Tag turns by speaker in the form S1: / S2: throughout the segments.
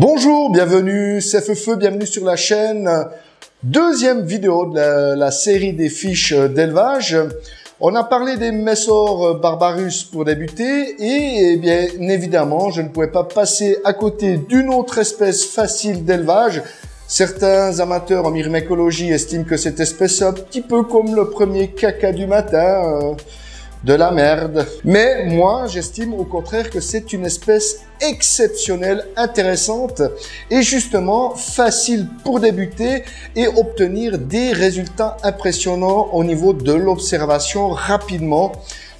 S1: Bonjour, bienvenue, c'est Feufeu, bienvenue sur la chaîne. Deuxième vidéo de la série des fiches d'élevage. On a parlé des Messor barbarus pour débuter et bien évidemment, je ne pouvais pas passer à côté d'une autre espèce facile d'élevage. Certains amateurs en myrmécologie estiment que cette espèce est un petit peu comme le premier caca du matin, de la merde. Mais moi, j'estime au contraire que c'est une espèce exceptionnelle, intéressante et justement facile pour débuter et obtenir des résultats impressionnants au niveau de l'observation rapidement.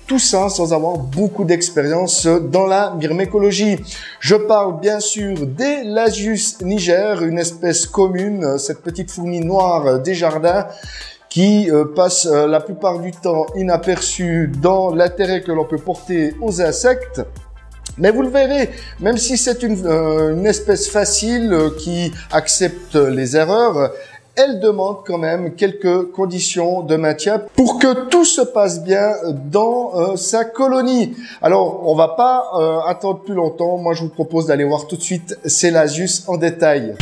S1: Tout ça sans avoir beaucoup d'expérience dans la myrmécologie. Je parle bien sûr des Lasius niger, une espèce commune, cette petite fourmi noire des jardins qui passe la plupart du temps inaperçue dans l'intérêt que l'on peut porter aux insectes. Mais vous le verrez, même si c'est une espèce facile qui accepte les erreurs, elle demande quand même quelques conditions de maintien pour que tout se passe bien dans sa colonie. Alors, on va pas attendre plus longtemps. Moi, je vous propose d'aller voir tout de suite ces Lasius en détail.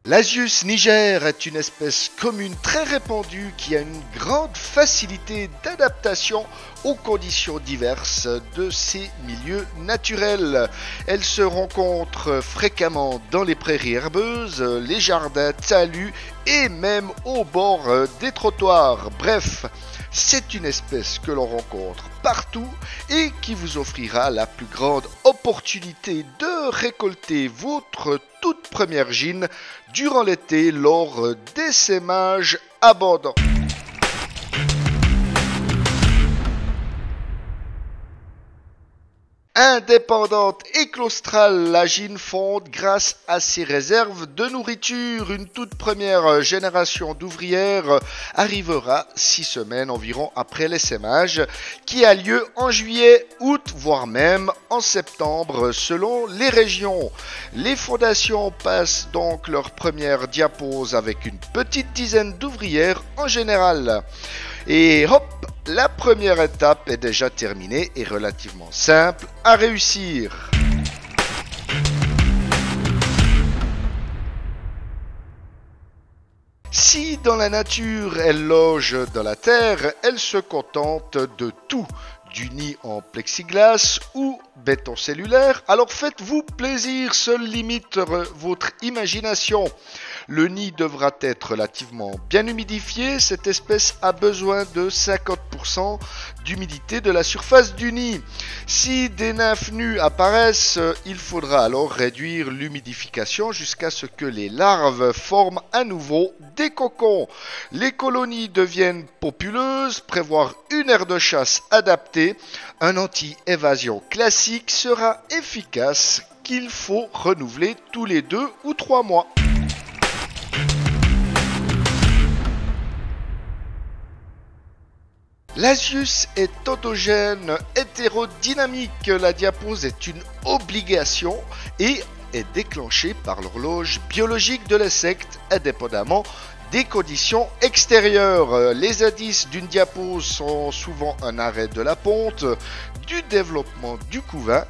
S2: Lasius niger est une espèce commune très répandue qui a une grande facilité d'adaptation aux conditions diverses de ces milieux naturels. Elle se rencontre fréquemment dans les prairies herbeuses, les jardins, talus et même au bord des trottoirs. Bref, c'est une espèce que l'on rencontre partout et qui vous offrira la plus grande opportunité de récolter votre toute première gine durant l'été lors d'essaimages abondants. Indépendante et claustrale, la gine fonde grâce à ses réserves de nourriture. Une toute première génération d'ouvrières arrivera 6 semaines environ après l'essaimage, qui a lieu en juillet, août, voire même en septembre selon les régions. Les fondations passent donc leur première diapose avec une petite dizaine d'ouvrières en général. Et hop, la première étape est déjà terminée et relativement simple à réussir. Si dans la nature elle loge dans la terre, elle se contente de tout. Du nid en plexiglas ou béton cellulaire, alors faites-vous plaisir, seule limite votre imagination. Le nid devra être relativement bien humidifié, cette espèce a besoin de 50% d'humidité de la surface du nid. Si des nymphes nues apparaissent, il faudra alors réduire l'humidification jusqu'à ce que les larves forment à nouveau des cocons. Les colonies deviennent populeuses, prévoir une aire de chasse adaptée, un anti-évasion classique sera efficace qu'il faut renouveler tous les 2 ou 3 mois. Lasius est autogène, hétérodynamique. La diapose est une obligation et est déclenchée par l'horloge biologique de l'insecte, indépendamment des conditions extérieures. Les indices d'une diapose sont souvent un arrêt de la ponte, du développement du couvain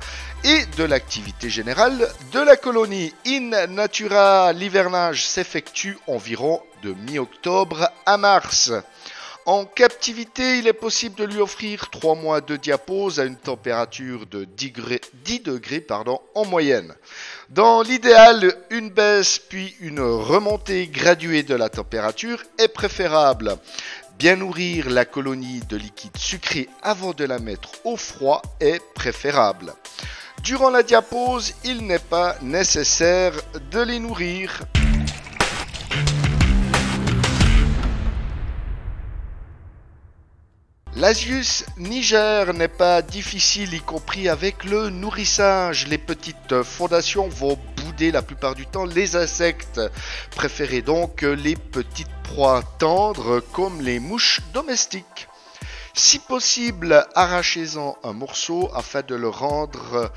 S2: et de l'activité générale de la colonie. In natura, l'hivernage s'effectue environ de mi-octobre à mars. En captivité, il est possible de lui offrir 3 mois de diapose à une température de 10 degrés en moyenne. Dans l'idéal, une baisse puis une remontée graduée de la température est préférable. Bien nourrir la colonie de liquide sucré avant de la mettre au froid est préférable. Durant la diapose, il n'est pas nécessaire de les nourrir. Lasius niger n'est pas difficile, y compris avec le nourrissage. Les petites fondations vont bouder la plupart du temps les insectes. Préférez donc les petites proies tendres comme les mouches domestiques. Si possible, arrachez-en un morceau afin de le rendre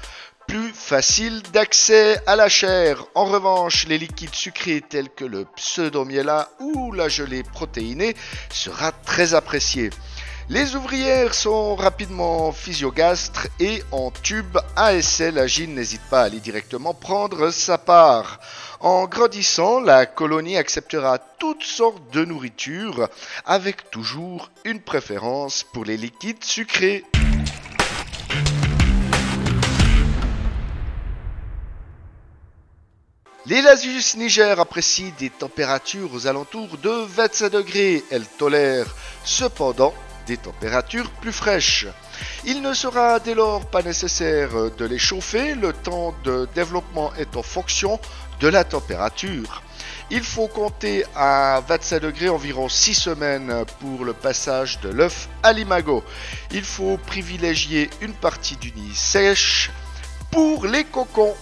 S2: plus facile d'accès à la chair. En revanche, les liquides sucrés tels que le pseudomiella ou la gelée protéinée sera très apprécié. Les ouvrières sont rapidement physiogastres et en tube ASL Agile n'hésite pas à aller directement prendre sa part. En grandissant, la colonie acceptera toutes sortes de nourriture avec toujours une préférence pour les liquides sucrés. Les Lasus Niger apprécient des températures aux alentours de 25 degrés. Elles tolèrent cependant des températures plus fraîches. Il ne sera dès lors pas nécessaire de les chauffer, le temps de développement est en fonction de la température. Il faut compter à 25 degrés environ 6 semaines pour le passage de l'œuf à l'imago. Il faut privilégier une partie du nid sèche pour les cocons.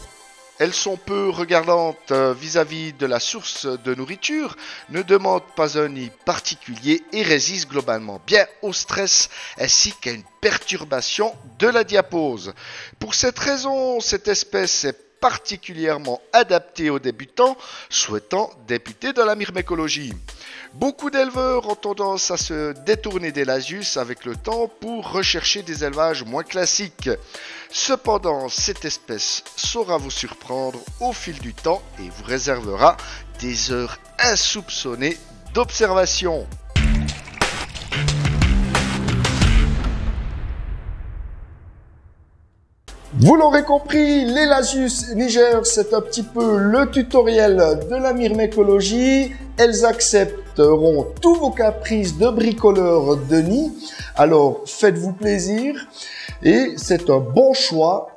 S2: Elles sont peu regardantes vis-à-vis de la source de nourriture, ne demandent pas un nid particulier et résistent globalement bien au stress ainsi qu'à une perturbation de la diapose. Pour cette raison, cette espèce est particulièrement adaptée aux débutants souhaitant débuter dans la myrmécologie. Beaucoup d'éleveurs ont tendance à se détourner des Lasus avec le temps pour rechercher des élevages moins classiques. Cependant, cette espèce saura vous surprendre au fil du temps et vous réservera des heures insoupçonnées d'observation.
S1: Vous l'aurez compris, les Lasus Niger, c'est un petit peu le tutoriel de la myrmécologie. Elles accepteront tous vos caprices de bricoleurs de nid. Alors, faites-vous plaisir et c'est un bon choix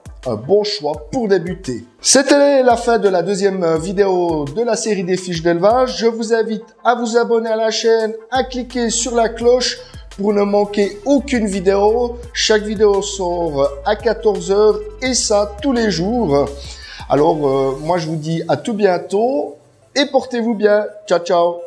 S1: pour débuter. C'était la fin de la deuxième vidéo de la série des fiches d'élevage. Je vous invite à vous abonner à la chaîne, à cliquer sur la cloche pour ne manquer aucune vidéo. Chaque vidéo sort à 14 h et ça tous les jours. Alors, moi je vous dis à tout bientôt et portez-vous bien. Ciao, ciao.